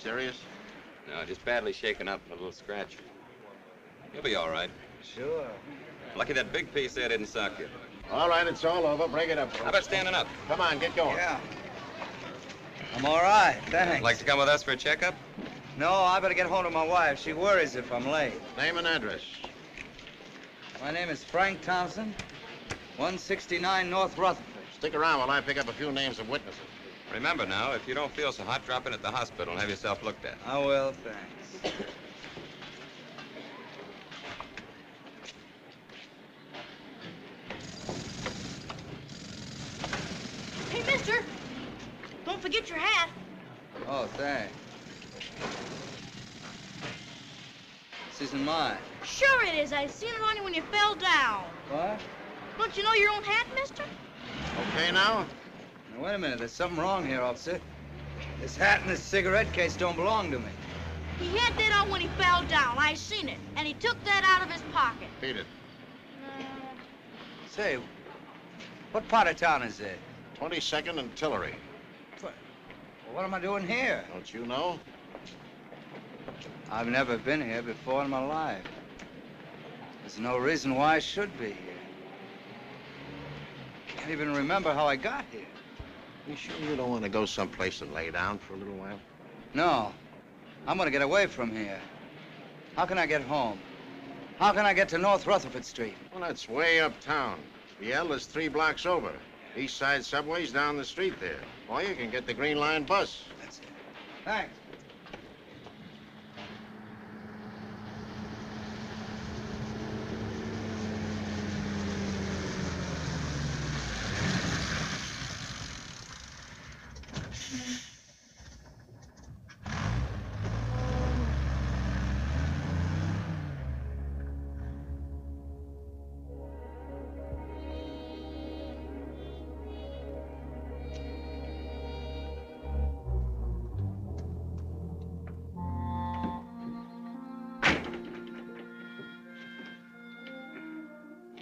Serious? No, just badly shaken up and a little scratch. You'll be all right. Sure. Lucky that big piece there didn't suck you. All right, it's all over. Break it up, folks. How about standing up? Come on, get going. Yeah. I'm all right, thanks. Like to come with us for a checkup? No, I better get home to my wife. She worries if I'm late. Name and address. My name is Frank Thompson, 169 North Rutherford. Stick around while I pick up a few names of witnesses. Remember now, if you don't feel so hot, drop in at the hospital and have yourself looked at. I will, thanks. Hey, mister, don't forget your hat. Oh, thanks. This isn't mine. Sure it is. I seen it on you when you fell down. What? Don't you know your own hat, mister? Okay now? Now, wait a minute. There's something wrong here, officer. This hat and this cigarette case don't belong to me. He had that on when he fell down. I seen it. And he took that out of his pocket. Beat it. Say, what part of town is it? 22nd and Tillery. Well, what am I doing here? Don't you know? I've never been here before in my life. There's no reason why I should be here. Can't even remember how I got here. You sure you don't want to go someplace and lay down for a little while? No. I'm gonna get away from here. How can I get home? How can I get to North Rutherford Street? Well, that's way uptown. The L is 3 blocks over. East Side Subway's down the street there. Or you can get the Green Line bus. That's it. Thanks.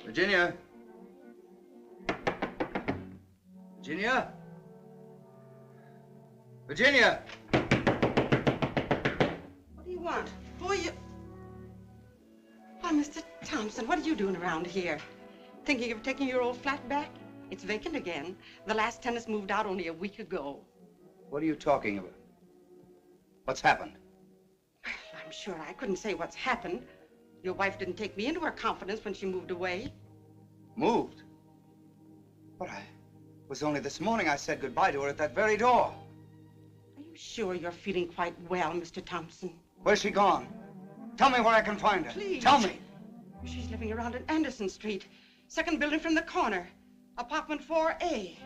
Virginia? Virginia? Virginia? What do you want? Who are you? Why, Mr. Thompson, what are you doing around here? Thinking of taking your old flat back? It's vacant again. The last tenants moved out only a week ago. What are you talking about? What's happened? I'm sure I couldn't say what's happened. Your wife didn't take me into her confidence when she moved away. Moved? But it was only this morning I said goodbye to her at that very door. Are you sure you're feeling quite well, Mr. Thompson? Where's she gone? Tell me where I can find her. Please. Tell me. She's living around in Anderson Street. Second building from the corner. Apartment 4A.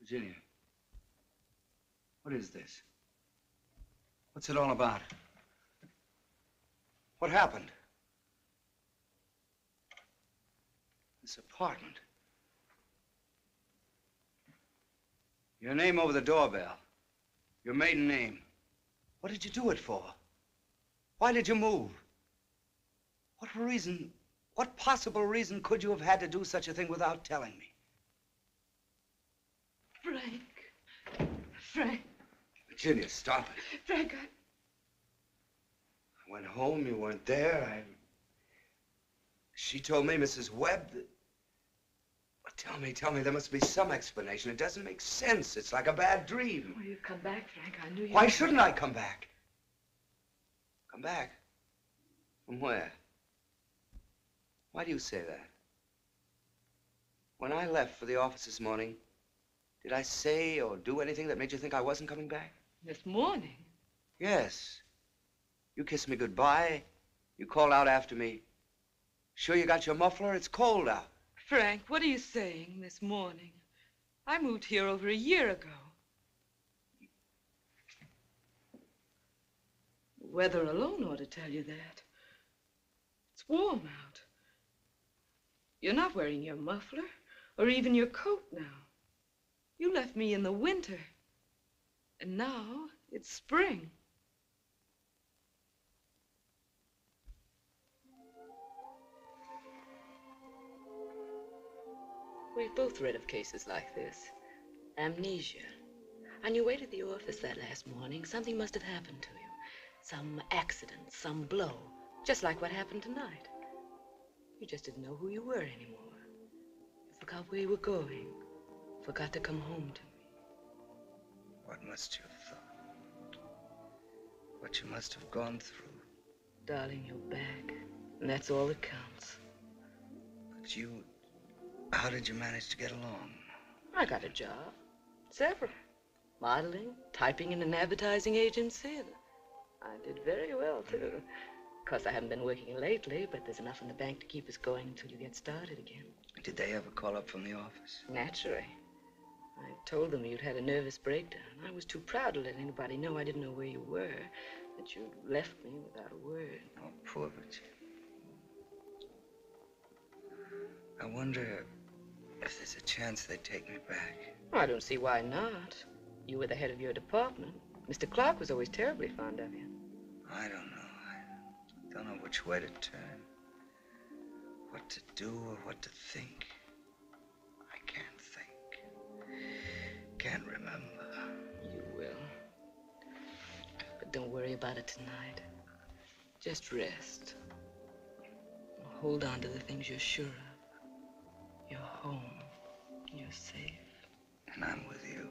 Virginia, what is this? What's it all about? What happened? This apartment. Your name over the doorbell. Your maiden name. What did you do it for? Why did you move? What reason, what possible reason could you have had to do such a thing without telling me? Frank. Virginia, stop it. Frank, I went home, you weren't there. She told me, Mrs. Webb, that... Well, tell me, there must be some explanation. It doesn't make sense. It's like a bad dream. Well, you've come back, Frank. I knew you... Why shouldn't I come back? Come back? From where? Why do you say that? When I left for the office this morning, did I say or do anything that made you think I wasn't coming back? This morning? Yes. You kissed me goodbye. You called out after me. Sure you got your muffler? It's cold out. Frank, what are you saying this morning? I moved here over a year ago. The weather alone ought to tell you that. It's warm out. You're not wearing your muffler or even your coat now. You left me in the winter. And now it's spring. We've both read of cases like this. Amnesia. On your way to the office that last morning, something must have happened to you. Some accident, some blow, just like what happened tonight. You just didn't know who you were anymore. You forgot where you were going. Forgot to come home to me. What must you have thought? What you must have gone through. Darling, you're back, and that's all that counts. But you... How did you manage to get along? I got a job. Several. Modeling, typing in an advertising agency. I did very well, too. Of course, I haven't been working lately, but there's enough in the bank to keep us going until you get started again. Did they ever call up from the office? Naturally. I told them you'd had a nervous breakdown. I was too proud to let anybody know I didn't know where you were, that you'd left me without a word. Oh, poor Virginia. I wonder if there's a chance they'd take me back. I don't see why not. You were the head of your department. Mr. Clark was always terribly fond of you. I don't know. I don't know which way to turn. What to do or what to think. I can't think. Can't remember. You will. But don't worry about it tonight. Just rest. Hold on to the things you're sure of. You're home. You're safe. And I'm with you.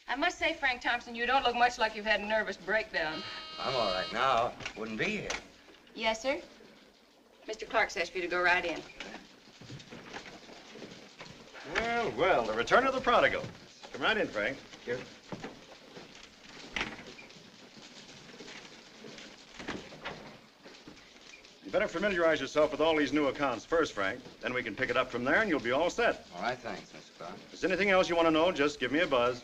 I must say, Frank Thompson, you don't look much like you've had a nervous breakdown. I'm all right now. Wouldn't be here. Yes, sir? Mr. Clark says for you to go right in. Well, well, the return of the prodigal. Come right in, Frank. Here. You better familiarize yourself with all these new accounts first, Frank. Then we can pick it up from there and you'll be all set. All right, thanks, Mr. Clark. If there's anything else you want to know, just give me a buzz.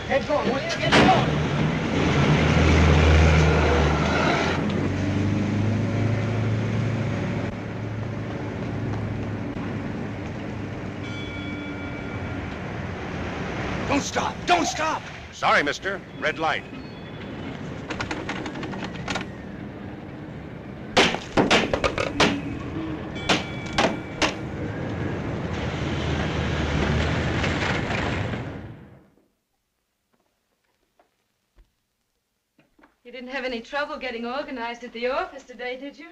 Get going, will you? Get going! Don't stop! Don't stop! Sorry, mister. Red light. You didn't have any trouble getting organized at the office today, did you?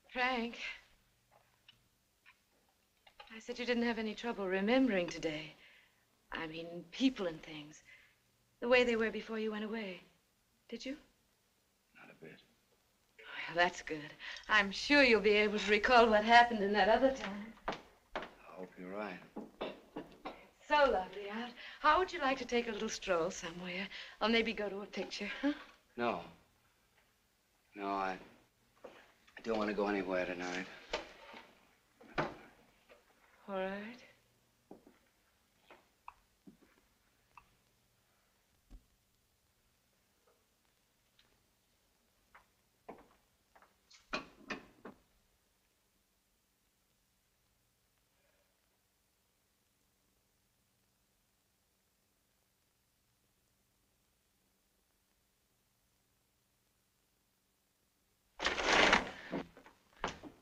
Frank, I said you didn't have any trouble remembering today. I mean, people and things. The way they were before you went away. Did you? Not a bit. Well, that's good. I'm sure you'll be able to recall what happened in that other time. I hope you're right. So lovely out. How would you like to take a little stroll somewhere? Or maybe go to a picture, huh? No. No, I don't want to go anywhere tonight. All right.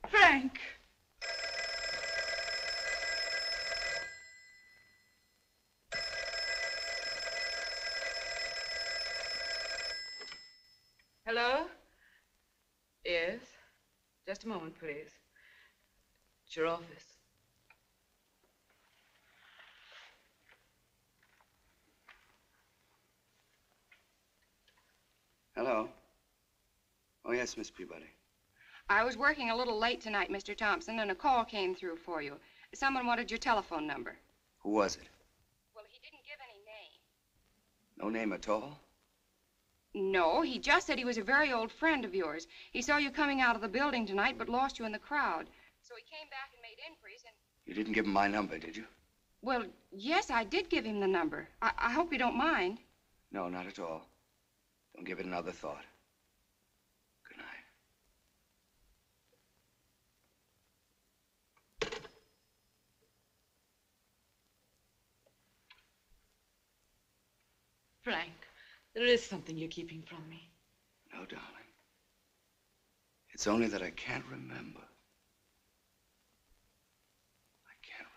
Frank. Hello? Yes? Just a moment, please. It's your office. Hello. Oh, yes, Miss Peabody. I was working a little late tonight, Mr. Thompson, and a call came through for you. Someone wanted your telephone number. Who was it? Well, he didn't give any name. No name at all? No, he just said he was a very old friend of yours. He saw you coming out of the building tonight, but lost you in the crowd. So he came back and made inquiries and... You didn't give him my number, did you? Well, yes, I did give him the number. I hope you don't mind. No, not at all. Don't give it another thought. Good night. Frank, there is something you're keeping from me. No, darling. It's only that I can't remember. I can't remember.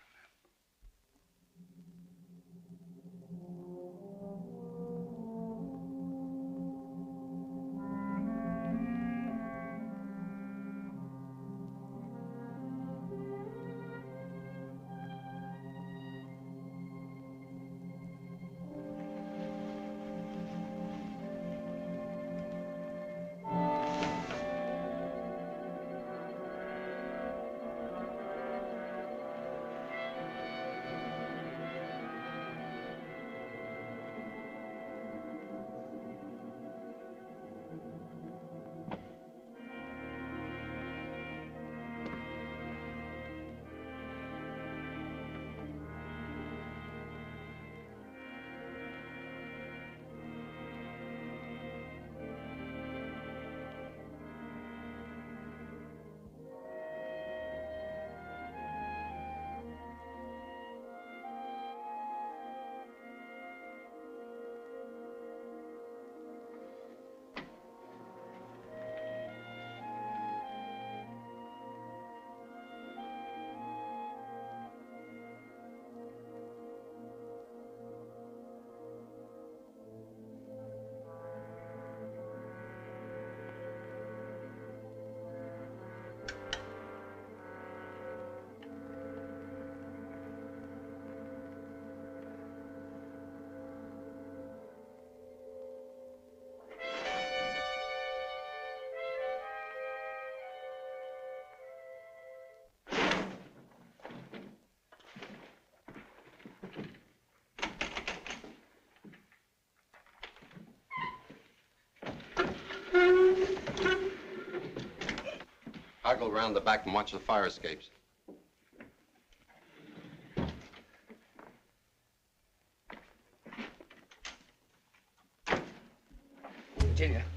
I'll go around the back and watch the fire escapes.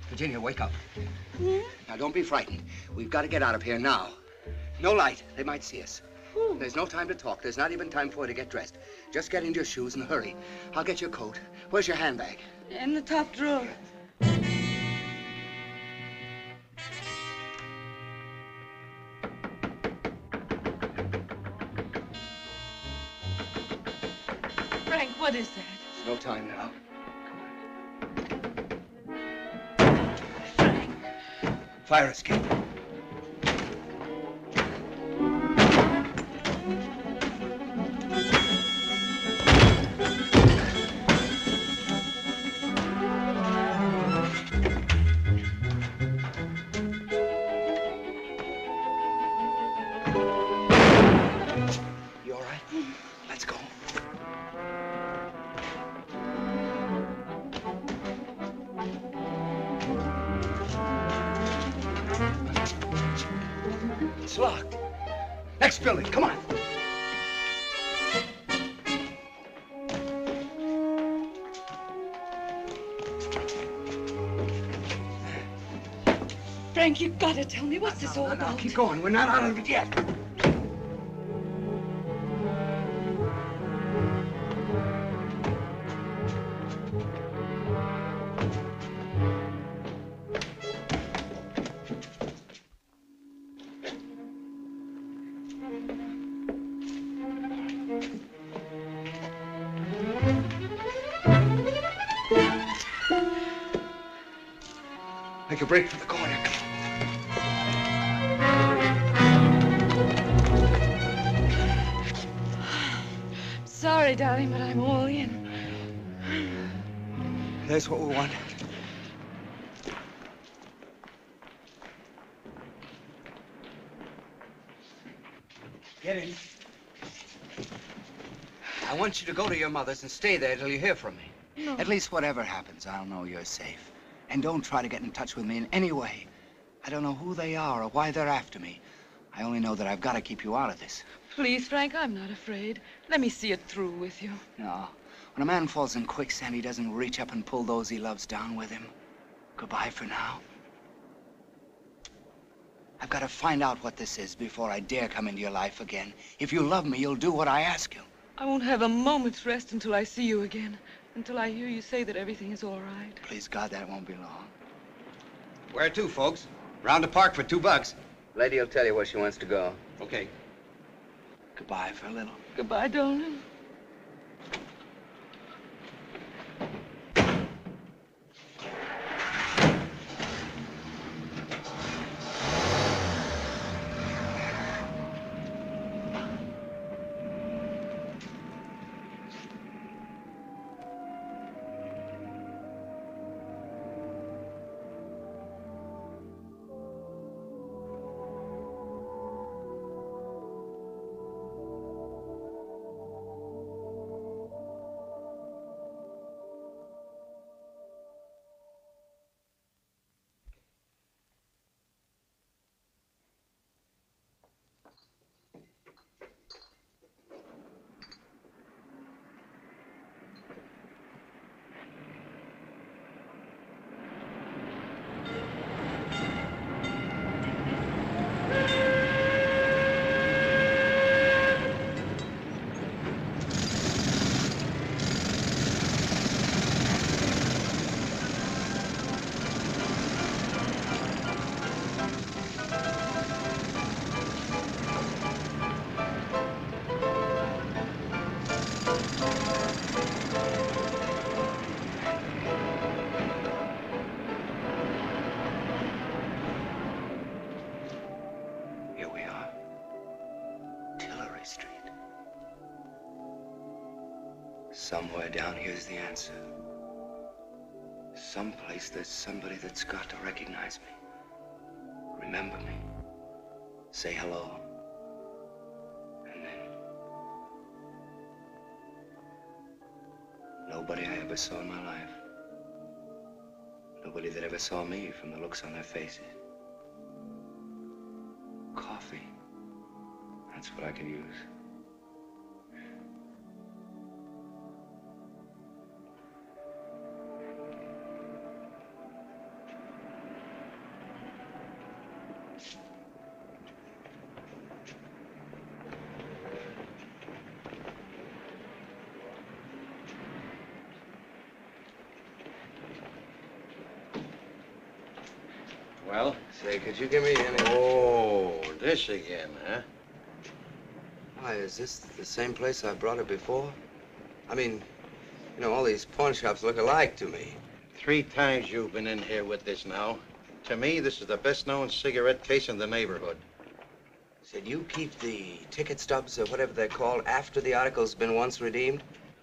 Virginia, wake up. Yeah? Now, don't be frightened. We've got to get out of here now. No light. They might see us. There's no time to talk. There's not even time for her to get dressed. Just get into your shoes and hurry. I'll get your coat. Where's your handbag? In the top drawer. Frank, what is that? There's no time now. Frank. Fire escape. You all right? Let's go. It's locked. Next building, come on. Frank, you gotta tell me, what's this all No, about? keep going. We're not out of it yet. Make a break for the corner. Sorry, darling, but I'm all in. There's what we want. Get in. I want you to go to your mother's and stay there till you hear from me. No. At least whatever happens, I'll know you're safe. And don't try to get in touch with me in any way. I don't know who they are or why they're after me. I only know that I've got to keep you out of this. Please, Frank, I'm not afraid. Let me see it through with you. No. When a man falls in quicksand, he doesn't reach up and pull those he loves down with him. Goodbye for now. I've got to find out what this is before I dare come into your life again. If you love me, you'll do what I ask you. I won't have a moment's rest until I see you again. Until I hear you say that everything is all right. Please, God, that won't be long. Where to, folks? Round the park for $2. Lady will tell you where she wants to go. Okay. Goodbye for a little. Goodbye, darling. Somewhere down here's the answer. Someplace there's somebody that's got to recognize me. Remember me. Say hello. And then... nobody I ever saw in my life. Nobody that ever saw me from the looks on their faces. Coffee. That's what I could use. Well? Say, could you give me any... Oh, this again, huh? Why, is this the same place I brought her before? I mean, you know, all these pawn shops look alike to me. 3 times you've been in here with this now. To me, this is the best-known cigarette case in the neighborhood. Said you keep the ticket stubs or whatever they're called after the article's been once redeemed?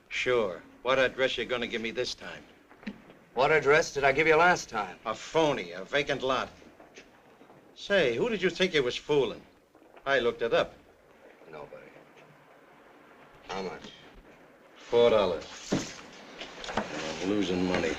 Sure. What address you gonna give me this time? What address did I give you last time? A phony, a vacant lot. Say, who did you think you was fooling? I looked it up. Nobody. How much? $4. I'm losing money.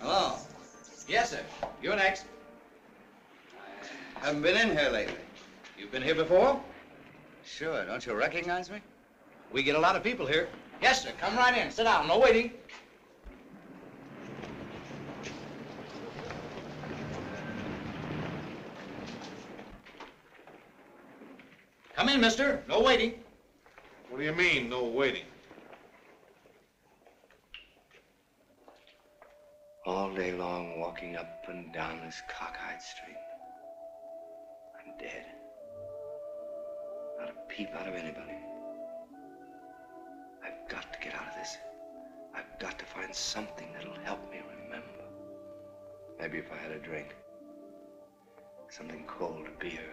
Hello. Yes, sir. You're next. I haven't been in here lately. You've been here before? Sure. Don't you recognize me? We get a lot of people here. Yes, sir. Come right in. Sit down. No waiting. Come in, mister. No waiting. What do you mean, no waiting? All day long, walking up and down this cockeyed street. I'm dead. Not a peep out of anybody. I've got to get out of this. I've got to find something that'll help me remember. Maybe if I had a drink. Something cold, a beer.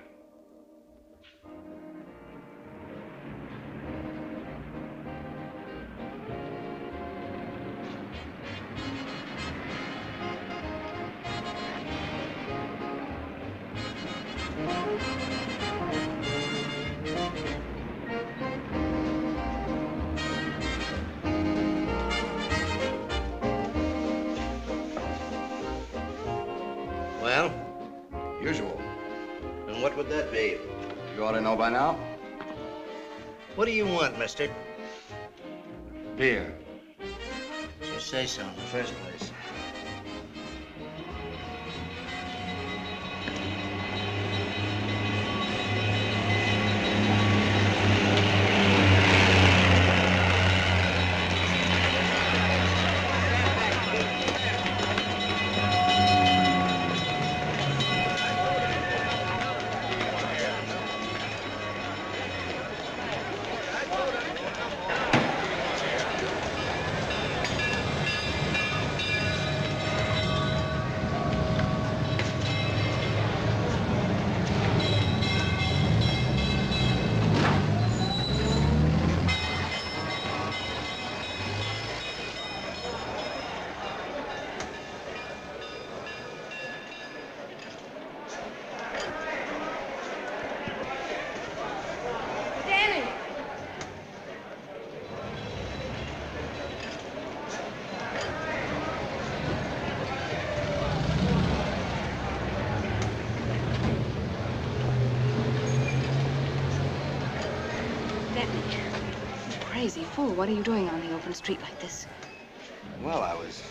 Well? Usual. And what would that be? You ought to know by now. What do you want, mister? Beer. You say so in the first place. Crazy fool, what are you doing on the open street like this? Well, I was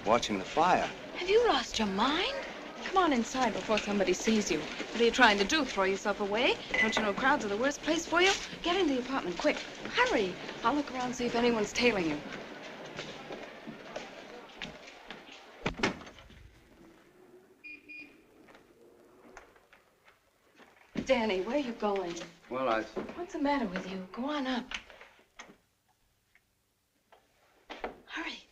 watching the fire. Have you lost your mind? Come on inside before somebody sees you. What are you trying to do, throw yourself away? Don't you know crowds are the worst place for you? Get into the apartment, quick. Hurry. I'll look around, see if anyone's tailing you. Danny, where are you going? Well, What's the matter with you? Go on up. Hurry.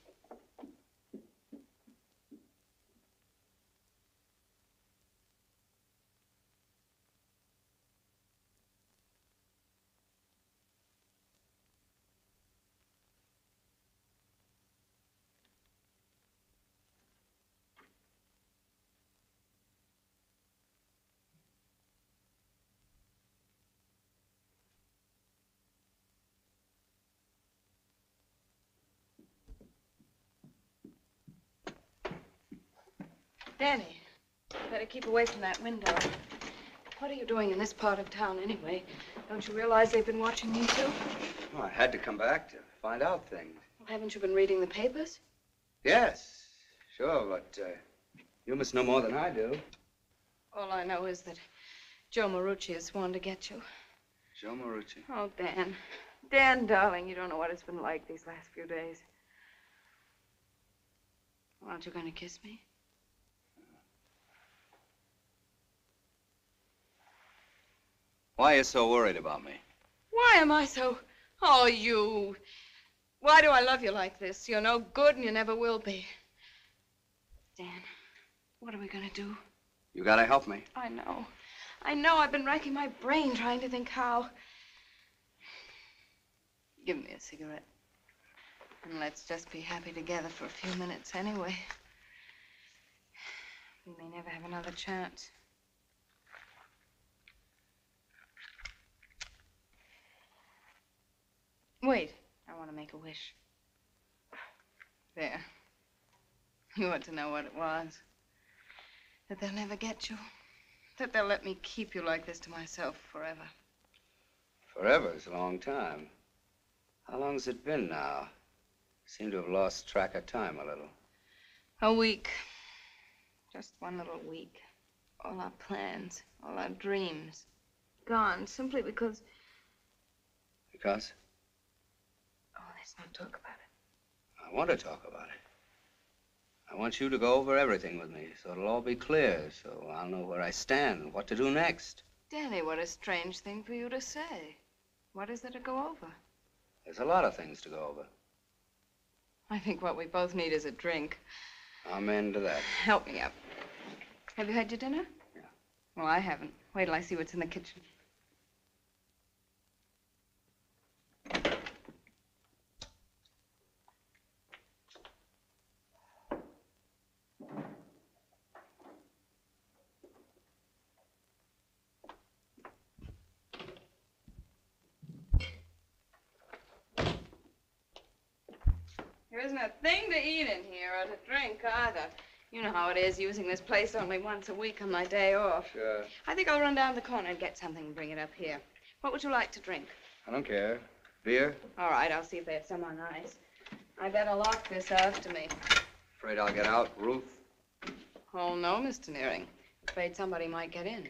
Danny, better keep away from that window. What are you doing in this part of town, anyway? Don't you realize they've been watching me, too? Well, I had to come back to find out things. Well, haven't you been reading the papers? Yes, sure, but you must know more than I do. All I know is that Joe Marucci has sworn to get you. Joe Marucci? Oh, Dan. Dan, darling, you don't know what it's been like these last few days. Aren't you going to kiss me? Why are you so worried about me? Why am I so... Oh, you... Why do I love you like this? You're no good and you never will be. Dan, what are we going to do? You gotta help me. I know. I know. I've been racking my brain trying to think how. Give me a cigarette. And let's just be happy together for a few minutes anyway. We may never have another chance. Wait. I want to make a wish. There. You ought to know what it was. That they'll never get you. That they'll let me keep you like this to myself forever. Forever is a long time. How long's it been now? Seem to have lost track of time a little. A week. Just one little week. All our plans, all our dreams, gone simply because... Because? Oh, let's not talk about it. I want to talk about it. I want you to go over everything with me, so it'll all be clear, so I'll know where I stand and what to do next. Danny, what a strange thing for you to say. What is there to go over? There's a lot of things to go over. I think what we both need is a drink. I'm into that. Help me up. Have you had your dinner? Yeah. Well, I haven't. Wait till I see what's in the kitchen. There isn't a thing to eat in here or to drink either. You know how it is, using this place only once a week on my day off. Sure. I think I'll run down the corner and get something and bring it up here. What would you like to drink? I don't care. Beer? All right, I'll see if they have some on ice. I better lock this after me. Afraid I'll get out, Ruth? Oh, no, Mr. Nearing. Afraid somebody might get in.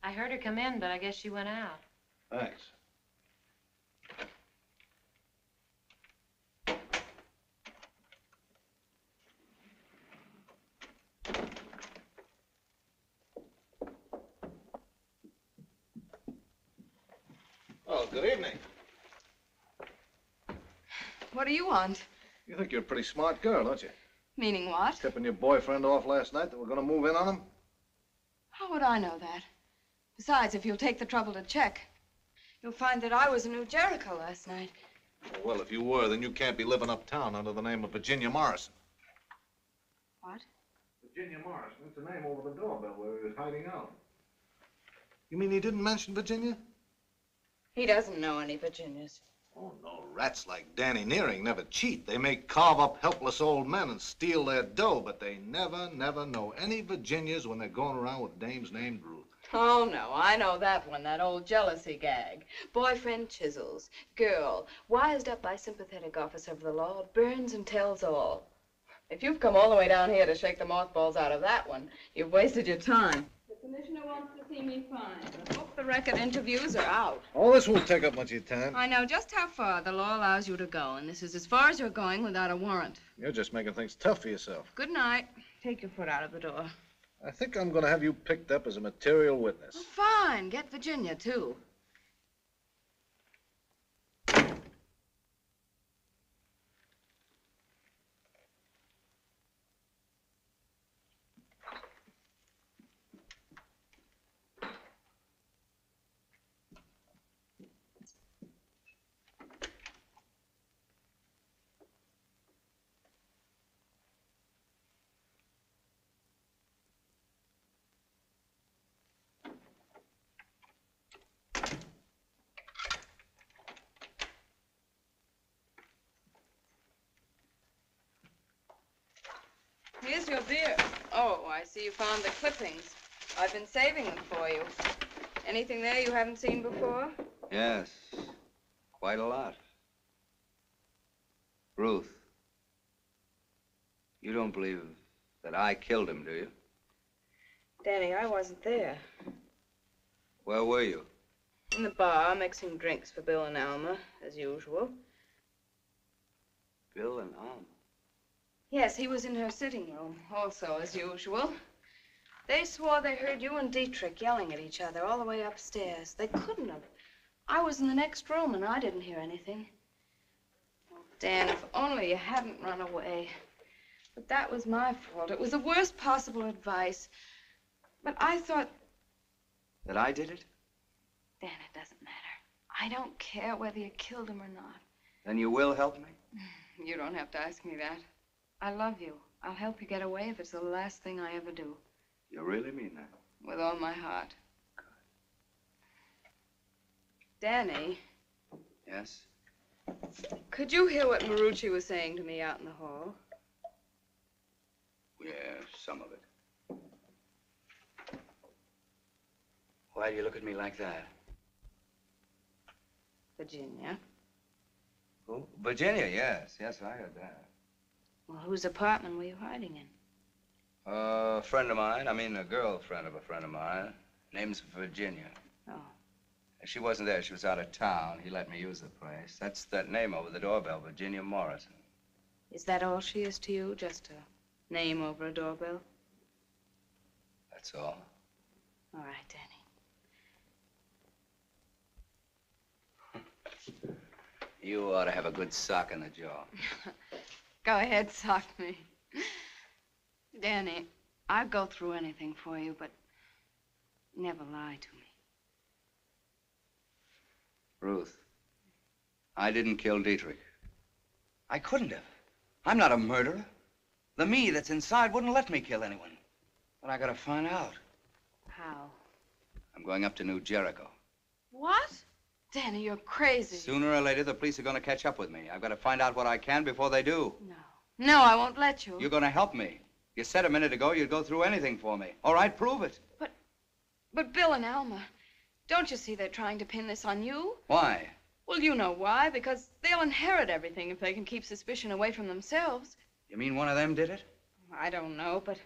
I heard her come in, but I guess she went out. Thanks. Oh, good evening. What do you want? You think you're a pretty smart girl, don't you? Meaning what? Tipping your boyfriend off last night that we're going to move in on him? How would I know that? Besides, if you'll take the trouble to check, you'll find that I was in New Jericho last night. Well, if you were, then you can't be living uptown under the name of Virginia Morrison. What? Virginia Morrison? That's the name over the doorbell where he was hiding out. You mean he didn't mention Virginia? He doesn't know any Virginias. Oh, no. Rats like Danny Nearing never cheat. They may carve up helpless old men and steal their dough, but they never know any Virginias when they're going around with dames named Ruth. Oh, no, I know that one, that old jealousy gag. Boyfriend chisels, girl, wised up by sympathetic officer of the law, burns and tells all. If you've come all the way down here to shake the mothballs out of that one, you've wasted your time. The commissioner wants to see me fine. I hope the record interviews are out. Oh, this won't take up much of your time. I know just how far the law allows you to go, and this is as far as you're going without a warrant. You're just making things tough for yourself. Good night. Take your foot out of the door. I think I'm going to have you picked up as a material witness. Oh, fine. Get Virginia, too. Here's your beer. Oh, I see you found the clippings. I've been saving them for you. Anything there you haven't seen before? Yes, quite a lot. Ruth, you don't believe that I killed him, do you? Danny, I wasn't there. Where were you? In the bar, mixing drinks for Bill and Alma, as usual. Bill and Alma? Yes, he was in her sitting room, also, as usual. They swore they heard you and Diedrich yelling at each other all the way upstairs. They couldn't have. I was in the next room, and I didn't hear anything. Oh, Dan, if only you hadn't run away. But that was my fault. It was the worst possible advice. But I thought... That I did it? Dan, it doesn't matter. I don't care whether you killed him or not. Then you will help me? You don't have to ask me that. I love you. I'll help you get away if it's the last thing I ever do. You really mean that? With all my heart. Danny. Yes? Could you hear what Marucci was saying to me out in the hall? Yeah, some of it. Why do you look at me like that? Virginia. Who? Virginia, yes. Yes, I heard that. Well, whose apartment were you hiding in? A friend of mine, a girlfriend of a friend of mine. Name's Virginia. Oh. She wasn't there. She was out of town. He let me use the place. That's that name over the doorbell, Virginia Morrison. Is that all she is to you? Just a name over a doorbell? That's all. All right, Danny. You ought to have a good sock in the jaw. Go ahead, sock me. Danny, I'd go through anything for you, but never lie to me. Ruth, I didn't kill Diedrich. I couldn't have. I'm not a murderer. The me that's inside wouldn't let me kill anyone. But I gotta find out. How? I'm going up to New Jericho. What? Danny, you're crazy. Sooner or later, the police are gonna catch up with me. I've got to find out what I can before they do. No. No, I won't let you. You're gonna help me. You said a minute ago you'd go through anything for me. All right, prove it. But Bill and Alma, don't you see they're trying to pin this on you? Why? Well, you know why. Because they'll inherit everything if they can keep suspicion away from themselves. You mean one of them did it? I don't know, but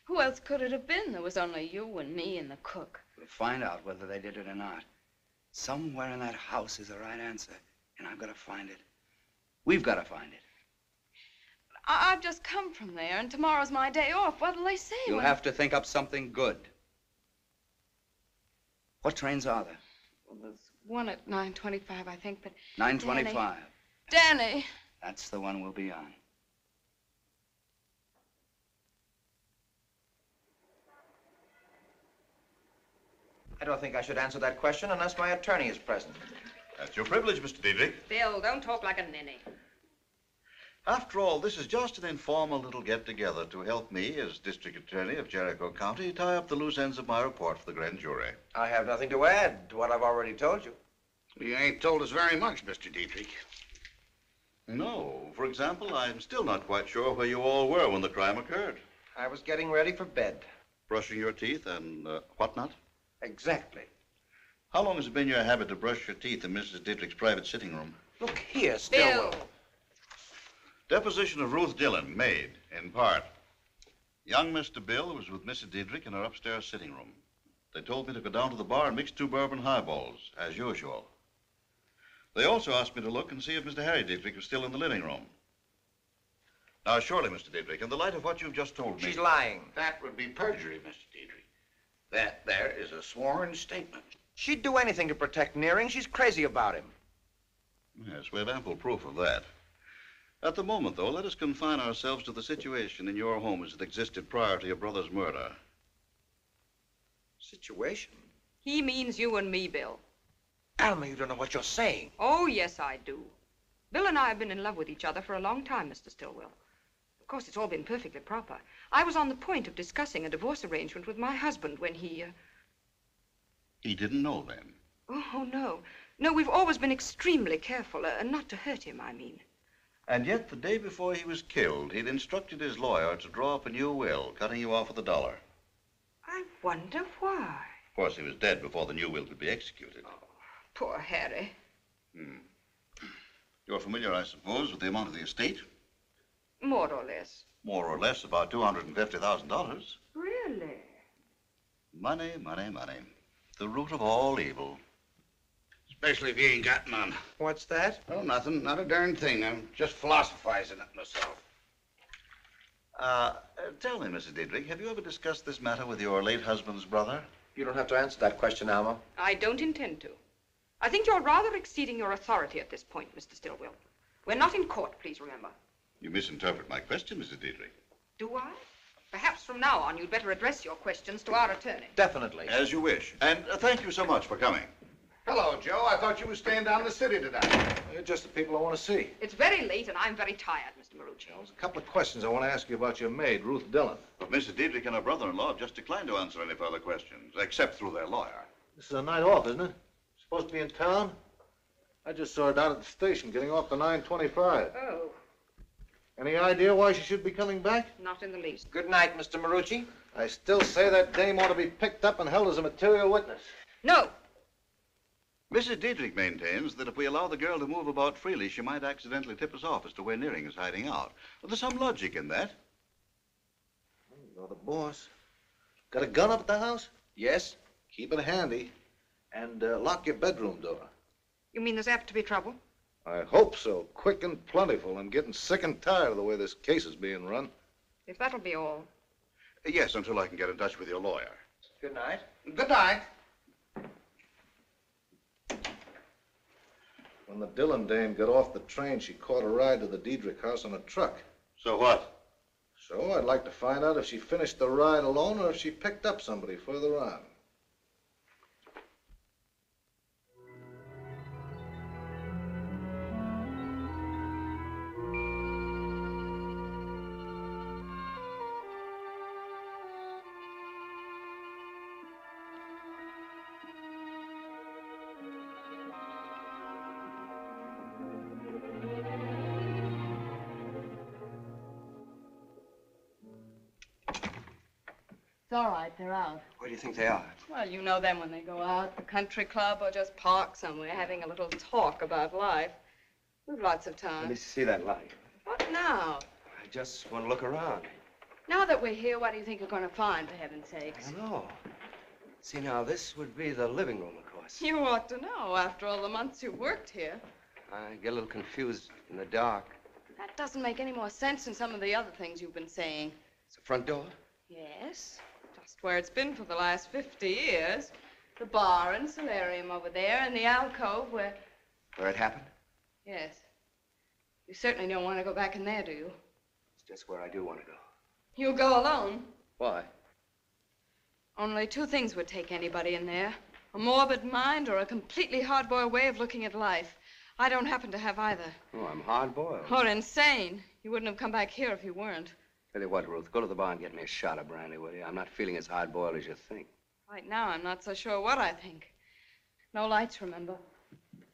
who else could it have been? There was only you and me and the cook. We'll find out whether they did it or not. Somewhere in that house is the right answer, and I've got to find it. We've got to find it. I've just come from there, and tomorrow's my day off. What'll they say? You'll have to think up something good. What trains are there? Well, there's one at 9:25, I think, but... 9:25. Danny! That's the one we'll be on. I don't think I should answer that question unless my attorney is present. That's your privilege, Mr. Diedrich. Bill, don't talk like a ninny. After all, this is just an informal little get-together to help me, as district attorney of Jericho County, tie up the loose ends of my report for the grand jury. I have nothing to add to what I've already told you. You ain't told us very much, Mr. Diedrich. No. For example, I'm still not quite sure where you all were when the crime occurred. I was getting ready for bed. Brushing your teeth and whatnot? Exactly. How long has it been your habit to brush your teeth in Mrs. Diedrich's private sitting room? Look here, Stillwell. Bill. Deposition of Ruth Dillon, made, in part. Young Mr. Bill was with Mrs. Diedrich in her upstairs sitting room. They told me to go down to the bar and mix 2 bourbon highballs, as usual. They also asked me to look and see if Mr. Harry Diedrich was still in the living room. Now, surely, Mr. Diedrich, in the light of what you've just told me... She's lying. That would be perjury, Mr. Diedrich. That there is a sworn statement. She'd do anything to protect Nearing. She's crazy about him. Yes, we have ample proof of that. At the moment, though, let us confine ourselves to the situation in your home as it existed prior to your brother's murder. Situation? He means you and me, Bill. Alma, you don't know what you're saying. Oh, yes, I do. Bill and I have been in love with each other for a long time, Mr. Stillwell. Of course, it's all been perfectly proper. I was on the point of discussing a divorce arrangement with my husband when he... He didn't know then? Oh, no. No, we've always been extremely careful, not to hurt him, I mean. And yet, the day before he was killed, he'd instructed his lawyer to draw up a new will, cutting you off with $1. I wonder why. Of course, he was dead before the new will could be executed. Oh, poor Harry. You're familiar, I suppose, with the amount of the estate? More or less. More or less, about $250,000. Really? Money, money, money. The root of all evil. Especially if you ain't got none. What's that? Oh, nothing. Not a darn thing. I'm just philosophizing it myself. Tell me, Mrs. Diedrich, have you ever discussed this matter with your late husband's brother? You don't have to answer that question, Alma. I don't intend to. I think you're rather exceeding your authority at this point, Mr. Stillwell. We're not in court, please remember. You misinterpret my question, Mrs. Diedrich. Do I? Perhaps from now on you'd better address your questions to our attorney. Definitely. As you wish. And thank you so much for coming. Hello, Joe. I thought you were staying down in the city tonight. You're just the people I want to see. It's very late and I'm very tired, Mr. Marucci. There's a couple of questions I want to ask you about your maid, Ruth Dillon. But Mrs. Diedrich and her brother-in-law have just declined to answer any further questions, except through their lawyer. This is a night off, isn't it? Supposed to be in town? I just saw her down at the station getting off the 9:25. Oh, Any idea why she should be coming back? not in the least. Good night, Mr. Marucci. I still say that dame ought to be picked up and held as a material witness. No. Mrs. Diedrich maintains that if we allow the girl to move about freely, she might accidentally tip us off as to where Nearing is hiding out. Well, there's some logic in that. You're the boss. Got a gun up at the house? Yes? Keep it handy. And lock your bedroom door. You mean there's apt to be trouble? I hope so. Quick and plentiful. I'm getting sick and tired of the way this case is being run. If that'll be all. Yes, until I can get in touch with your lawyer. Good night. Good night. When the Dillon dame got off the train, she caught a ride to the Diedrich house on a truck. So what? So I'd like to find out if she finished the ride alone or if she picked up somebody further on. It's all right, they're out. Where do you think they are? Well, you know them when they go out, the country club or just park somewhere having a little talk about life. We've lots of Let time. me see that light. What now? I just want to look around. Now that we're here, what do you think you're going to find, for heaven's sakes? I don't know. See, now, this would be the living room, of course. You ought to know, after all the months you've worked here. I get a little confused in the dark. That doesn't make any more sense than some of the other things you've been saying. It's the front door? Yes, just where it's been for the last 50 years. The bar and solarium over there, and the alcove where... Where it happened? Yes. You certainly don't want to go back in there, do you? It's just where I do want to go. You'll go alone. Why? Only 2 things would take anybody in there. A morbid mind or a completely hard-boiled way of looking at life. I don't happen to have either. Oh, I'm hard-boiled. Or insane. You wouldn't have come back here if you weren't. Tell you what, Ruth, go to the bar and get me a shot of brandy, will you? I'm not feeling as hard-boiled as you think. Right now, I'm not so sure what I think. No lights, remember?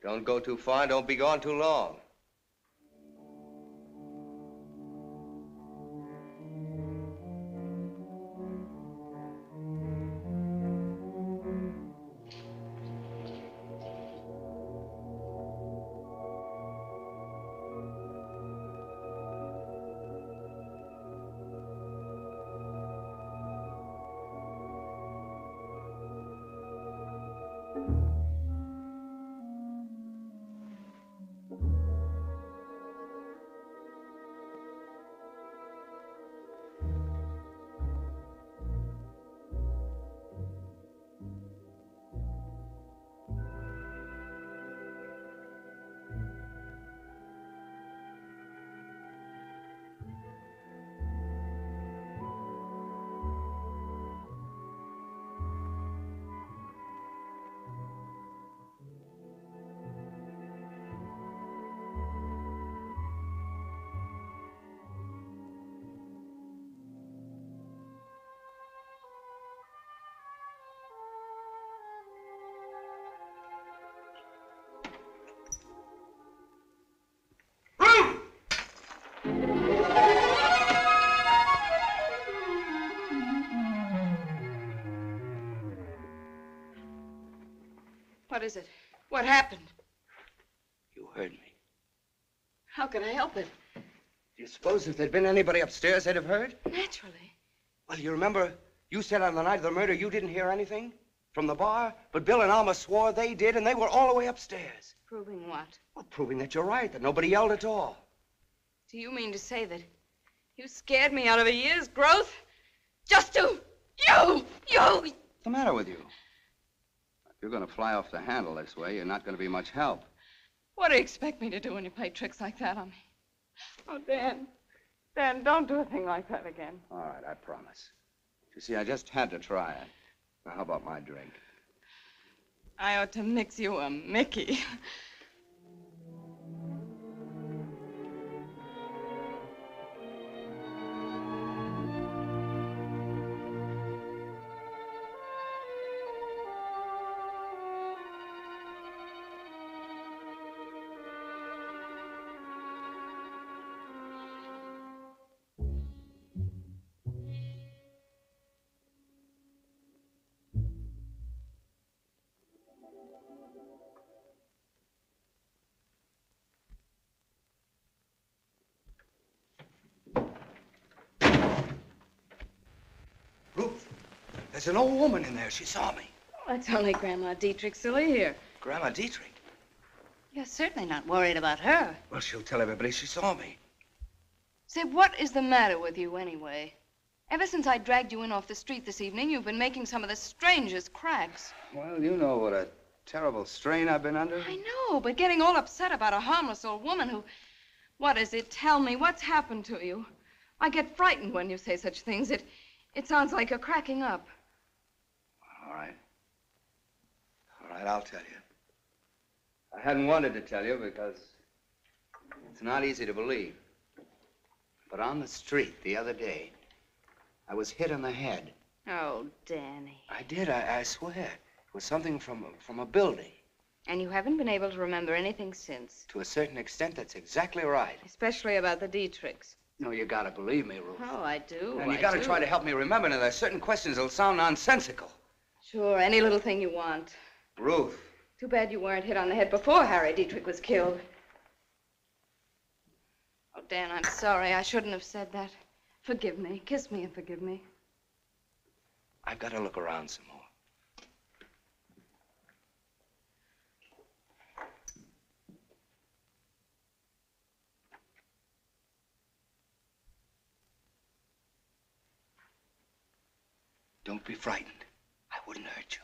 Don't go too far. Don't be gone too long. What is it? What happened? You heard me. How could I help it? Do you suppose if there'd been anybody upstairs, they'd have heard? Naturally. Well, you remember you said on the night of the murder you didn't hear anything from the bar? But Bill and Alma swore they did, and they were all the way upstairs. Proving what? Well, proving that you're right, that nobody yelled at all. Do you mean to say that you scared me out of a year's growth? Just to... You! What's the matter with you? If you're going to fly off the handle this way, you're not going to be much help. What do you expect me to do when you play tricks like that on me? Oh, Dan. Dan, don't do a thing like that again. All right, I promise. You see, I just had to try it. Now, how about my drink? I ought to mix you a Mickey. There's an old woman in there. She saw me. Oh, that's only Grandma Diedrich, silly. Here. Grandma Diedrich? You're certainly not worried about her. Well, she'll tell everybody she saw me. Say, what is the matter with you, anyway? Ever since I dragged you in off the street this evening, you've been making some of the strangest cracks. Well, you know what a terrible strain I've been under. I know, but getting all upset about a harmless old woman who... What is it? Tell me, what's happened to you? I get frightened when you say such things. It sounds like you're cracking up. All right. All right, I'll tell you. I hadn't wanted to tell you because it's not easy to believe. But on the street the other day, I was hit on the head. Oh, Danny. I did, I swear. It was something from a building. And you haven't been able to remember anything since? To a certain extent, that's exactly right. Especially about the Diedrichs. No, you gotta believe me, Ruth. Oh, I do. And you gotta try to help me remember. Now, there's certain questions that'll sound nonsensical. Sure, any little thing you want. Ruth. Too bad you weren't hit on the head before Harry Diedrich was killed. Oh, Dan, I'm sorry. I shouldn't have said that. Forgive me. Kiss me and forgive me. I've got to look around some more. Don't be frightened. I wouldn't hurt you.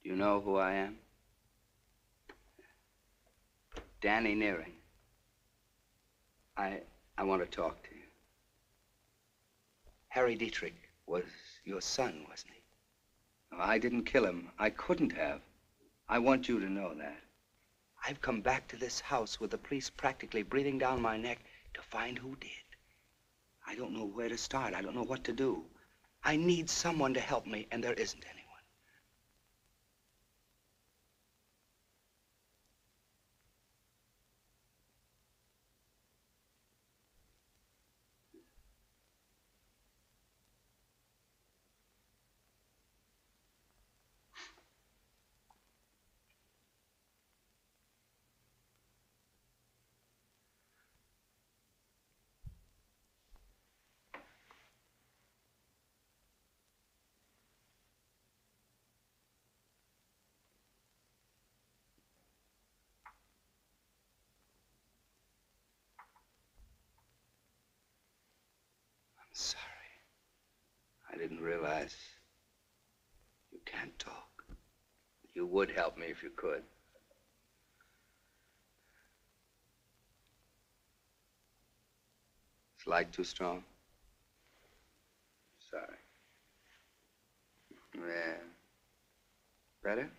Do you know who I am? Danny Nearing. I want to talk to you. Harry Diedrich was your son, wasn't he? No, I didn't kill him. I couldn't have. I want you to know that. I've come back to this house with the police practically breathing down my neck to find who did. I don't know where to start. I don't know what to do. I need someone to help me, and there isn't anyone. I'm sorry. I didn't realize you can't talk. You would help me if you could. Is light too strong? Sorry. Yeah. Better?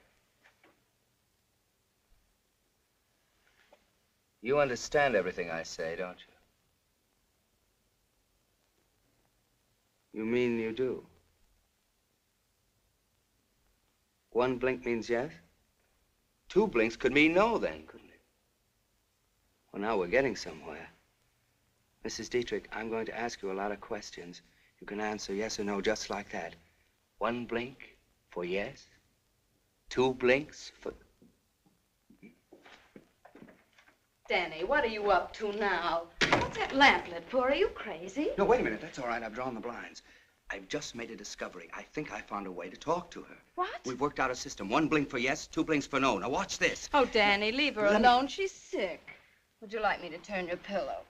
You understand everything I say, don't you? You mean you do? One blink means yes? Two blinks could mean no then, couldn't it? Well, now we're getting somewhere. Mrs. Diedrich, I'm going to ask you a lot of questions. You can answer yes or no just like that. One blink for yes? Two blinks for... Danny, what are you up to now? What's that lamp lit for? Are you crazy? No, wait a minute. That's all right. I've drawn the blinds. I've just made a discovery. I think I found a way to talk to her. What? We've worked out a system. One blink for yes, two blinks for no. Now watch this. Oh, Danny, leave her alone. She's sick. Would you like me to turn your pillow?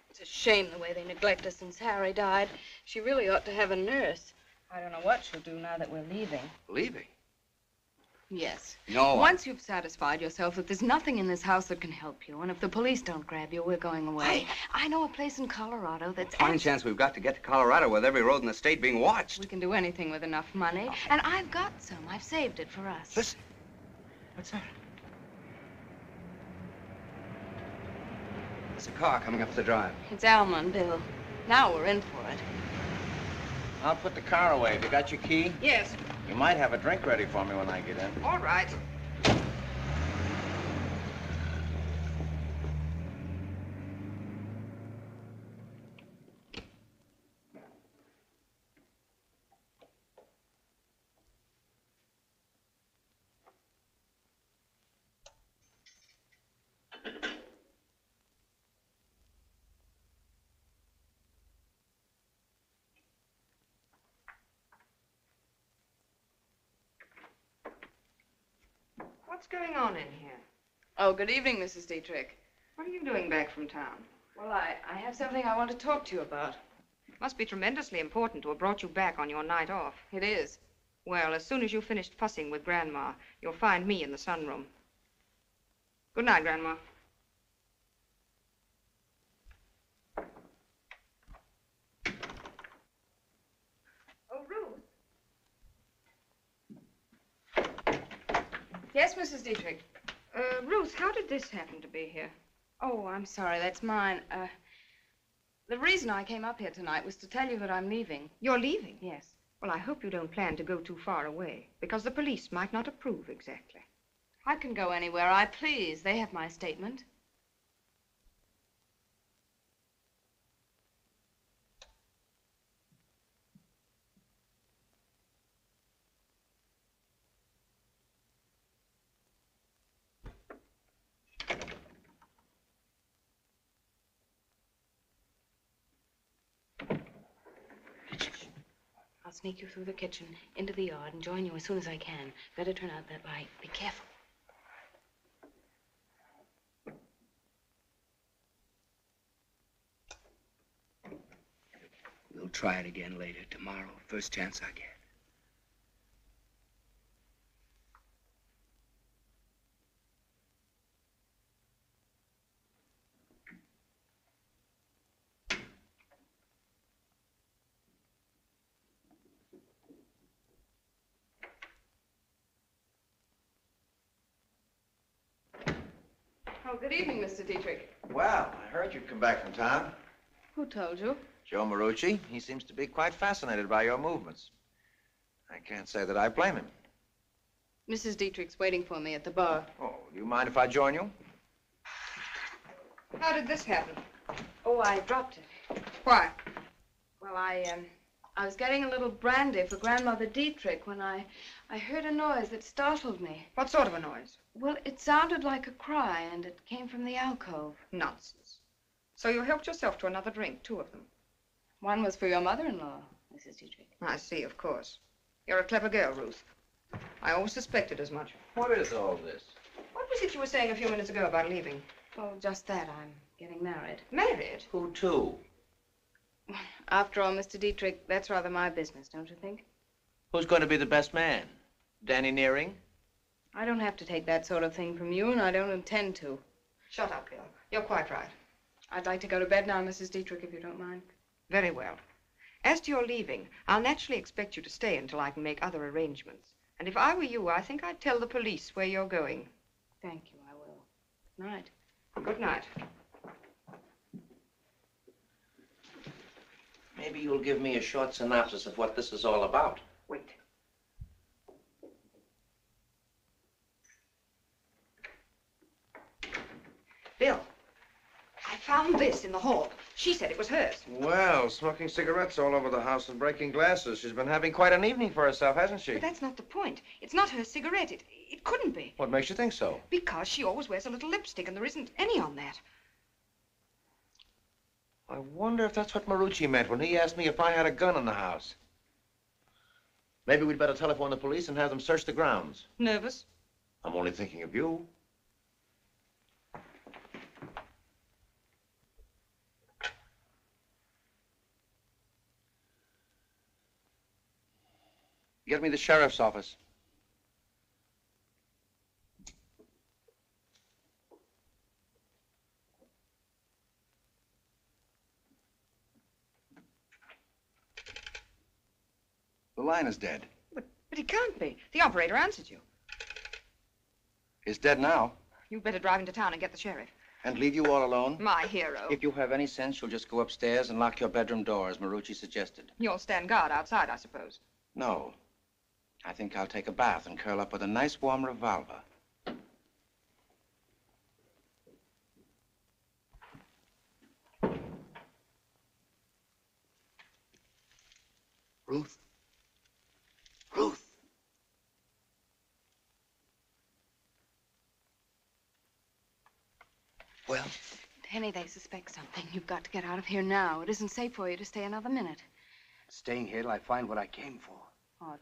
It's a shame the way they neglect her since Harry died. She really ought to have a nurse. I don't know what she'll do now that we're leaving. Leaving? Yes. No. Once you've satisfied yourself that there's nothing in this house that can help you, and if the police don't grab you, we're going away. I know a place in Colorado that's... Fine chance we've got to get to Colorado with every road in the state being watched. We can do anything with enough money. Okay. And I've got some. I've saved it for us. Listen. What's that? There's a car coming up the drive. It's Alma and Bill. Now we're in for it. I'll put the car away. Have you got your key? Yes. You might have a drink ready for me when I get in. All right. What's going on in here? Oh, good evening, Mrs. Diedrich. What are you doing back from town? Well, I have something I want to talk to you about. It must be tremendously important to have brought you back on your night off. It is. Well, as soon as you've finished fussing with Grandma, you'll find me in the sunroom. Good night, Grandma. Oh, Ruth. Yes, Mrs. Diedrich. Ruth, how did this happen to be here? Oh, I'm sorry. That's mine. The reason I came up here tonight was to tell you that I'm leaving. You're leaving? Yes. Well, I hope you don't plan to go too far away, because the police might not approve exactly. I can go anywhere I please. They have my statement. I'll sneak you through the kitchen, into the yard, and join you as soon as I can. Better turn out that light. Be careful. We'll try it again later, tomorrow, first chance I get. Oh, good evening, Mr. Diedrich. Well, I heard you'd come back from town. Who told you? Joe Marucci. He seems to be quite fascinated by your movements. I can't say that I blame him. Mrs. Diedrich's waiting for me at the bar. Oh, do you mind if I join you? How did this happen? Oh, I dropped it. Why? Well, I was getting a little brandy for Grandmother Diedrich when I heard a noise that startled me. What sort of a noise? Well, it sounded like a cry, and it came from the alcove. Nonsense. So you helped yourself to another drink, 2 of them. One was for your mother-in-law, Mrs. Diedrich. I see, of course. You're a clever girl, Ruth. I always suspected as much. What is all this? What was it you were saying a few minutes ago about leaving? Oh, just that. I'm getting married. Married? Who to? After all, Mr. Diedrich, that's rather my business, don't you think? Who's going to be the best man? Danny Nearing? I don't have to take that sort of thing from you, and I don't intend to. Shut up, Bill. You're quite right. I'd like to go to bed now, Mrs. Diedrich, if you don't mind. Very well. As to your leaving, I'll naturally expect you to stay until I can make other arrangements. And if I were you, I think I'd tell the police where you're going. Thank you, I will. Good night. Good night. Maybe you'll give me a short synopsis of what this is all about. Wait. Bill, I found this in the hall. She said it was hers. Well, smoking cigarettes all over the house and breaking glasses. She's been having quite an evening for herself, hasn't she? But that's not the point. It's not her cigarette. It couldn't be. What makes you think so? Because she always wears a little lipstick, and there isn't any on that. I wonder if that's what Marucci meant when he asked me if I had a gun in the house. Maybe we'd better telephone the police and have them search the grounds. Nervous? I'm only thinking of you. Get me the sheriff's office. The line is dead. But it can't be. The operator answered you. It's dead now. You better drive into town and get the sheriff. And leave you all alone? My hero. If you have any sense, you'll just go upstairs and lock your bedroom door, as Marucci suggested. You'll stand guard outside, I suppose. No. I think I'll take a bath and curl up with a nice warm revolver. Ruth? Ruth! Well? Danny, they suspect something. You've got to get out of here now. It isn't safe for you to stay another minute. Staying here till I find what I came for. Oh,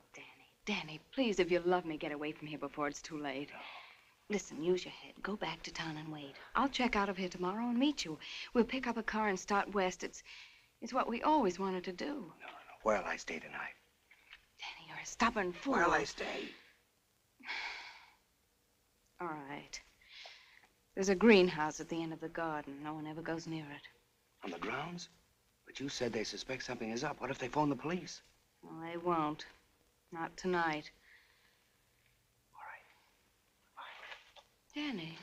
Danny, please, if you love me, get away from here before it's too late. Listen, use your head. Go back to town and wait. I'll check out of here tomorrow and meet you. We'll pick up a car and start west. It's what we always wanted to do. No. Where'll I stay tonight? Danny, you're a stubborn fool. Where'll I stay? All right. There's a greenhouse at the end of the garden. No one ever goes near it. On the grounds? But you said they suspect something is up. What if they phone the police? Well, they won't. Not tonight. All right. Bye. Danny.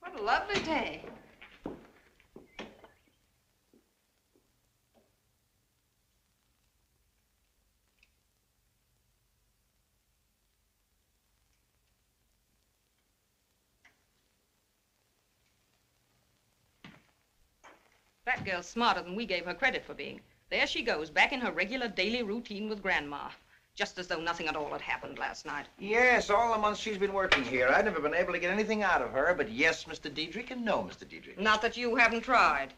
What a lovely day. That girl's smarter than we gave her credit for being. There she goes, back in her regular daily routine with Grandma. Just as though nothing at all had happened last night. Yes, all the months she's been working here. I've never been able to get anything out of her but yes, Mr. Diedrich, and no, Mr. Diedrich. Not that you haven't tried.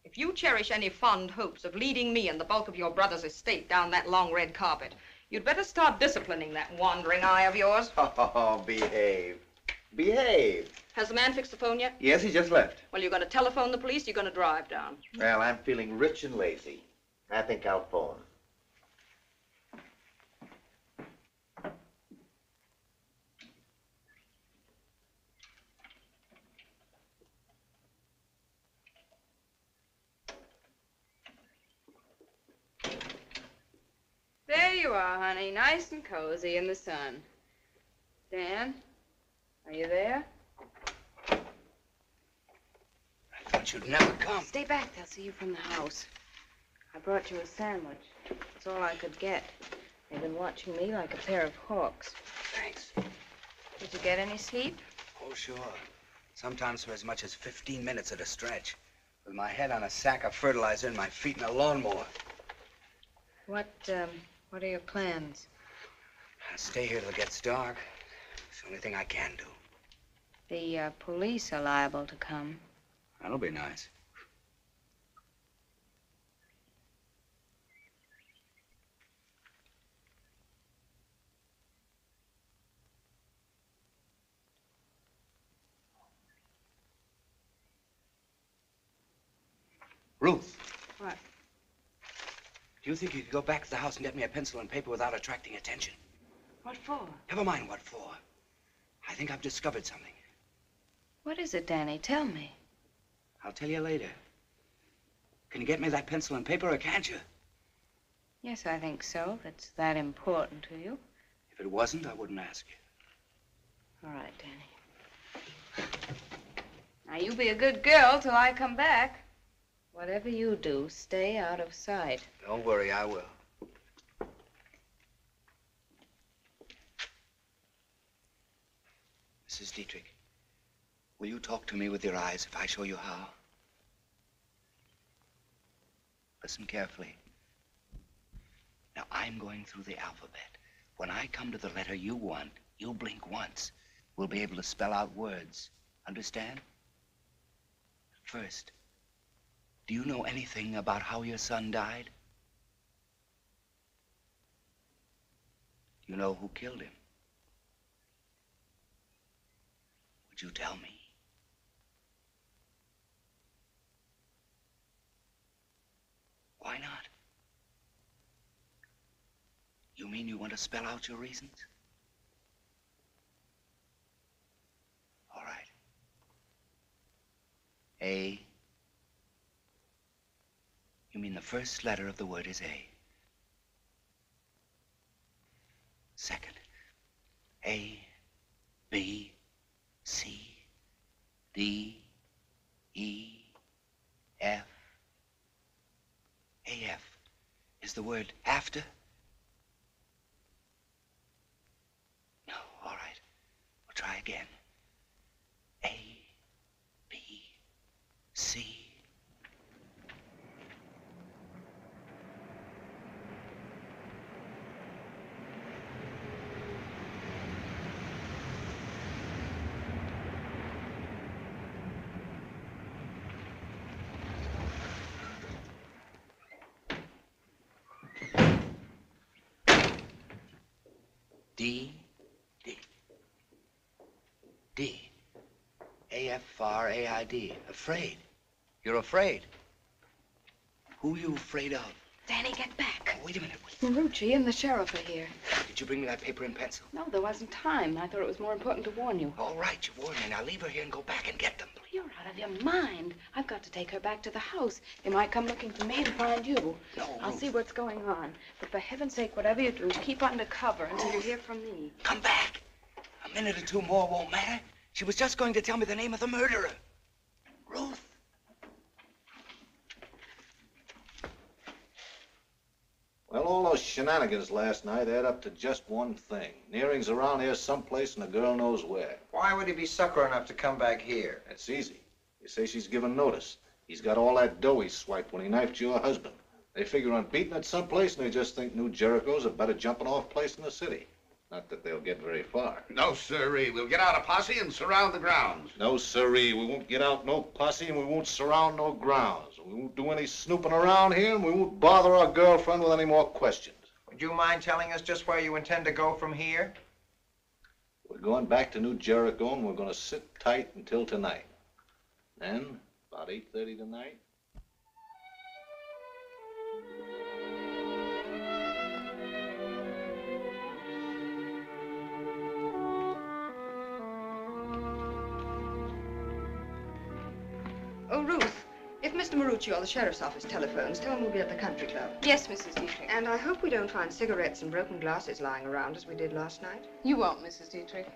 If you cherish any fond hopes of leading me and the bulk of your brother's estate down that long red carpet, you'd better start disciplining that wandering eye of yours. Oh, behave. Behave. Has the man fixed the phone yet? Yes, he just left. Well, you're going to telephone the police, you're going to drive down. Well, I'm feeling rich and lazy. I think I'll phone. There you are, honey, nice and cozy in the sun. Dan, are you there? I thought you'd never come. Stay back, they'll see you from the house. I brought you a sandwich. It's all I could get. They've been watching me like a pair of hawks. Thanks. Did you get any sleep? Oh, sure. Sometimes for as much as 15 minutes at a stretch. With my head on a sack of fertilizer and my feet in a lawnmower. What are your plans? I'll stay here till it gets dark. It's the only thing I can do. The police are liable to come. That'll be nice. Ruth. What? Do you think you could go back to the house and get me a pencil and paper without attracting attention? What for? Never mind what for. I think I've discovered something. What is it, Danny? Tell me. I'll tell you later. Can you get me that pencil and paper, or can't you? Yes, I think so, if it's that important to you. If it wasn't, I wouldn't ask you. All right, Danny. Now, you be a good girl till I come back. Whatever you do, stay out of sight. Don't worry, I will. Mrs. Diedrich, will you talk to me with your eyes if I show you how? Listen carefully. Now, I'm going through the alphabet. When I come to the letter you want, you'll blink once. We'll be able to spell out words. Understand? First, do you know anything about how your son died? Do you know who killed him? Would you tell me? Why not? You mean you want to spell out your reasons? All right. A. You mean the first letter of the word is A. Second. A, B, C, D, E, F. AF. Is the word after? No, all right. We'll try again. A, B, C. D, D, D, A-F-R-A-I-D, afraid. You're afraid. Who are you afraid of? Danny, get back. Oh, wait a minute. Marucci and the sheriff are here. Did you bring me that paper and pencil? No, there wasn't time. I thought it was more important to warn you. All right, you warned me. Now leave her here and go back and get them. You're out of your mind. I've got to take her back to the house. They might come looking for me and find you. No, I'll see what's going on. But for heaven's sake, whatever you do, keep under cover until you hear from me. Come back. A minute or two more won't matter. She was just going to tell me the name of the murderer. Ruth. Well, all those shenanigans last night add up to just one thing. Nearing's around here someplace and the girl knows where. Why would he be sucker enough to come back here? It's easy. You say she's given notice. He's got all that dough he swiped when he knifed your husband. They figure on beating it someplace and they just think New Jericho's a better jumping off place in the city. Not that they'll get very far. No, sirree. We'll get out a posse and surround the grounds. No, sirree. We won't get out no posse and we won't surround no grounds. We won't do any snooping around here and we won't bother our girlfriend with any more questions. Would you mind telling us just where you intend to go from here? We're going back to New Jericho, and we're going to sit tight until tonight. Then, about 8:30 tonight, Oh, Ruth, if Mr. Marucci or the sheriff's office telephones, tell him we'll be at the country club. Yes, Mrs. Diedrich. And I hope we don't find cigarettes and broken glasses lying around as we did last night. You won't, Mrs. Diedrich.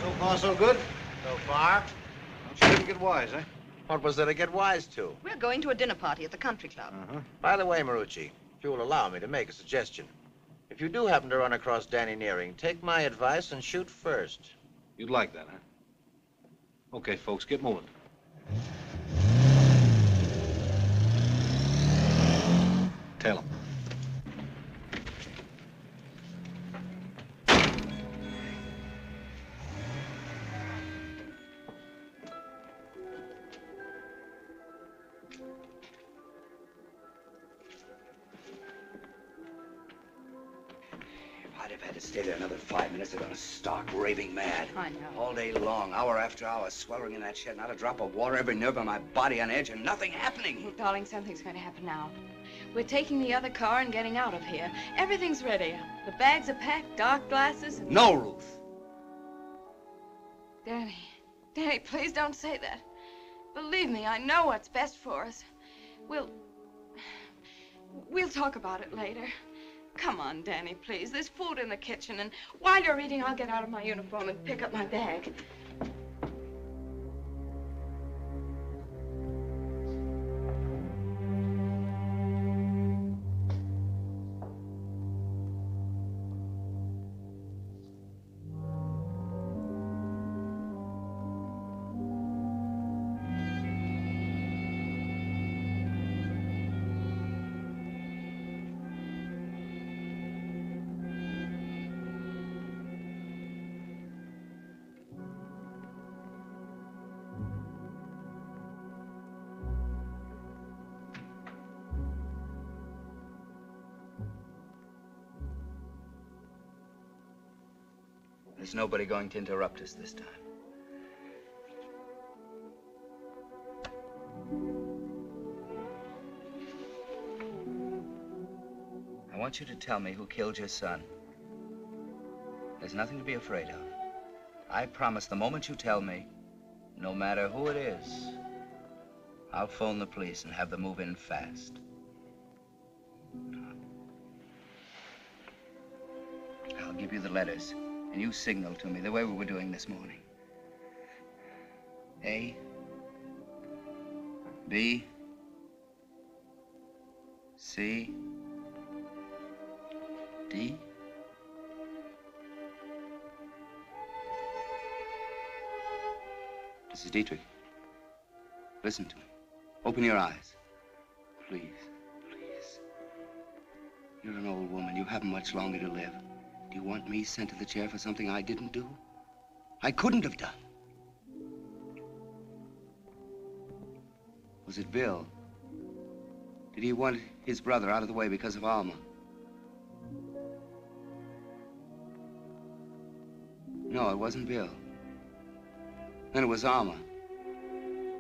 so far so good. So far? She didn't get wise, eh? What was there to get wise to? We're going to a dinner party at the country club. By the way, Marucci, if you will allow me to make a suggestion. If you do happen to run across Danny Nearing, take my advice and shoot first. You'd like that, huh? Okay, folks, get moving. Tell him. I'd have had to stay there another 5 minutes. They're gonna stark raving mad. I know. All day long, hour after hour, sweltering in that shed, not a drop of water, every nerve on my body on edge, and nothing happening. Oh, darling, something's going to happen now. We're taking the other car and getting out of here. Everything's ready. The bags are packed, dark glasses. And... No, Ruth. Danny, Danny, please don't say that. Believe me, I know what's best for us. We'll talk about it later. Come on, Danny, please. There's food in the kitchen, and while you're eating, I'll get out of my uniform and pick up my bag. There's nobody going to interrupt us this time. I want you to tell me who killed your son. There's nothing to be afraid of. I promise the moment you tell me, no matter who it is, I'll phone the police and have them move in fast. I'll give you the letters, and you signal to me the way we were doing this morning. A, B, C, D. Mrs. Diedrich, listen to me. Open your eyes. Please, please. You're an old woman. You haven't much longer to live. Do you want me sent to the chair for something I didn't do? I couldn't have done. Was it Bill? Did he want his brother out of the way because of Alma? No, it wasn't Bill. Then it was Alma.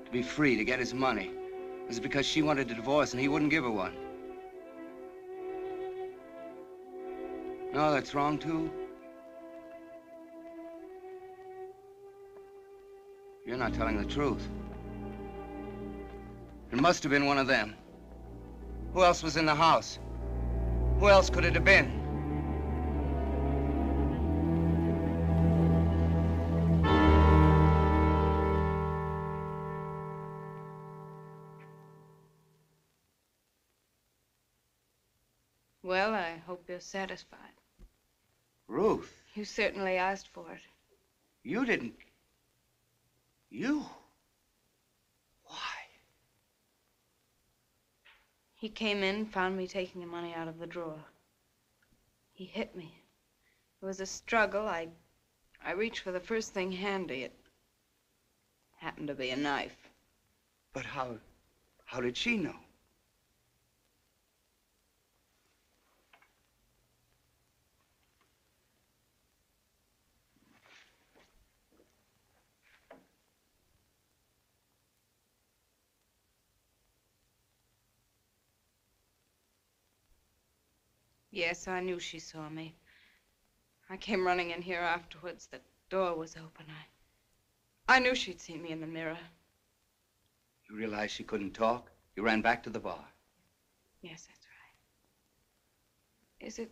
To be free, to get his money. Was it because she wanted a divorce and he wouldn't give her one? No, that's wrong, too. You're not telling the truth. It must have been one of them. Who else was in the house? Who else could it have been? Well, I hope you're satisfied. Ruth, You certainly asked for it. you didn't. You? Why? He came in, found me taking the money out of the drawer. He hit me. It was a struggle. I reached for the first thing handy. It happened to be a knife. But how did she know? Yes, I knew she saw me. I came running in here afterwards. The door was open. I knew she'd seen me in the mirror. You realized she couldn't talk? You ran back to the bar. Yes, that's right.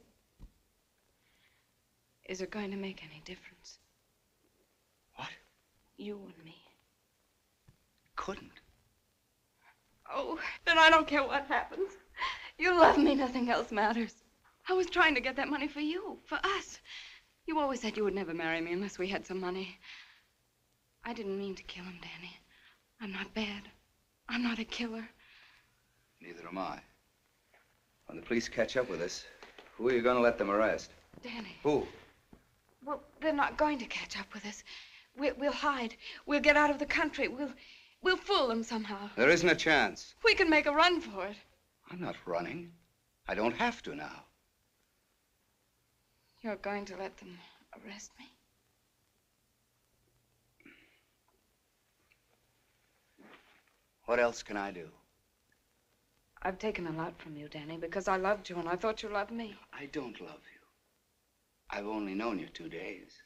Is it going to make any difference? What? You and me. Couldn't. Oh, then I don't care what happens. You love me, nothing else matters. I was trying to get that money for you, for us. You always said you would never marry me unless we had some money. I didn't mean to kill him, Danny. I'm not bad. I'm not a killer. Neither am I. When the police catch up with us, who are you going to let them arrest? Danny. Who? Well, they're not going to catch up with us. We'll hide. We'll get out of the country. We'll fool them somehow. There isn't a chance. We can make a run for it. I'm not running. I don't have to now. You're going to let them arrest me? What else can I do? I've taken a lot from you, Danny, because I loved you and I thought you loved me. I don't love you. I've only known you 2 days.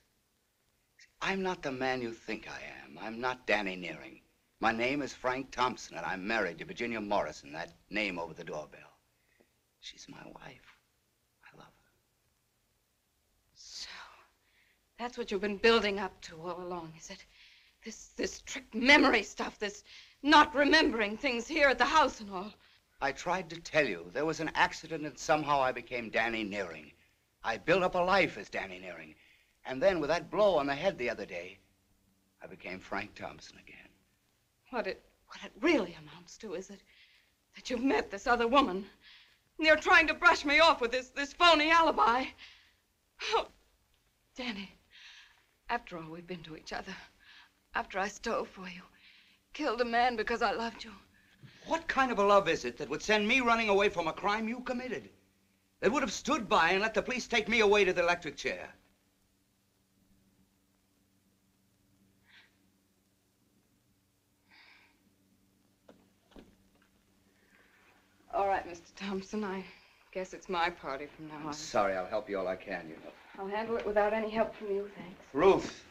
See, I'm not the man you think I am. I'm not Danny Nearing. My name is Frank Thompson, and I'm married to Virginia Morrison, that name over the doorbell. She's my wife. I love her. So, that's what you've been building up to all along, is it? This trick memory stuff, this not remembering things here at the house and all. I tried to tell you there was an accident and somehow I became Danny Nearing. I built up a life as Danny Nearing. And then with that blow on the head the other day, I became Frank Thompson again. What it really amounts to is that you've met this other woman. And you're trying to brush me off with this phony alibi. Oh, Danny, after all we've been to each other, after I stole for you, killed a man because I loved you. What kind of a love is it that would send me running away from a crime you committed? That would have stood by and let the police take me away to the electric chair? All right, Mr. Thompson, I guess it's my party from now on. Sorry, I'll help you all I can, you know. I'll handle it without any help from you, thanks. Ruth.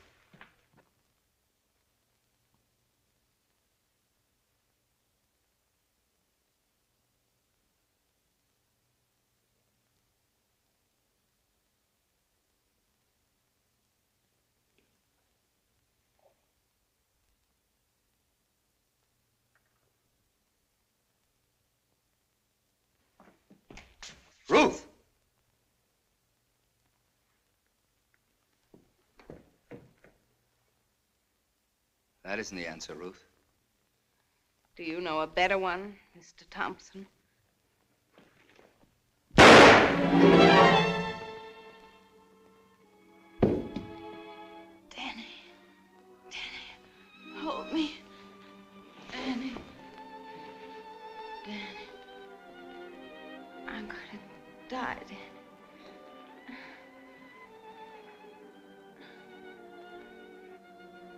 Ruth! That isn't the answer, Ruth. Do you know a better one, Mr. Thompson? Danny. Danny, hold me. Danny. Danny. I'm gonna die, Danny.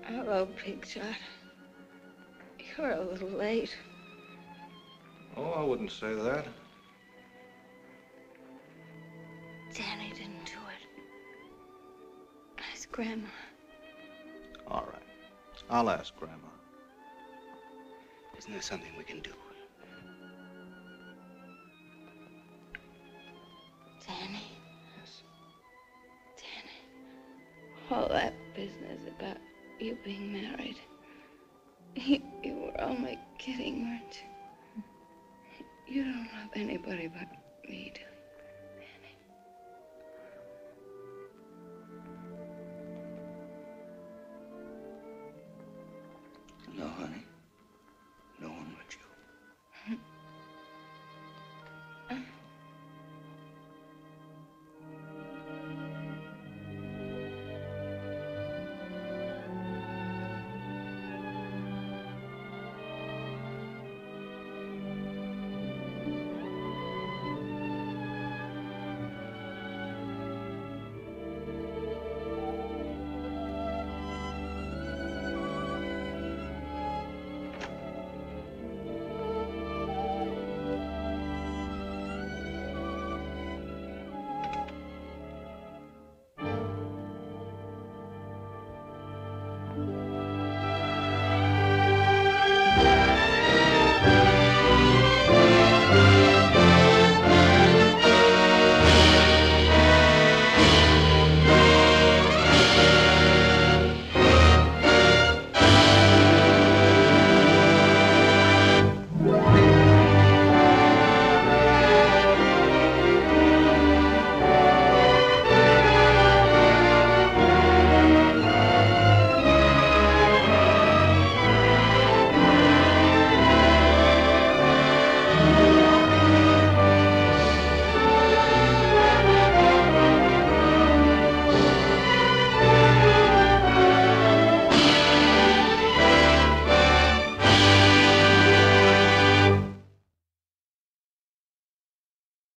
Hello, Big Shot. You're a little late. Oh, I wouldn't say that. Danny didn't do it. Ask Grandma. All right. I'll ask Grandma. Isn't there something we can do? Danny. Yes. Danny. All that business about you being married. You were only kidding, weren't you? You don't love anybody but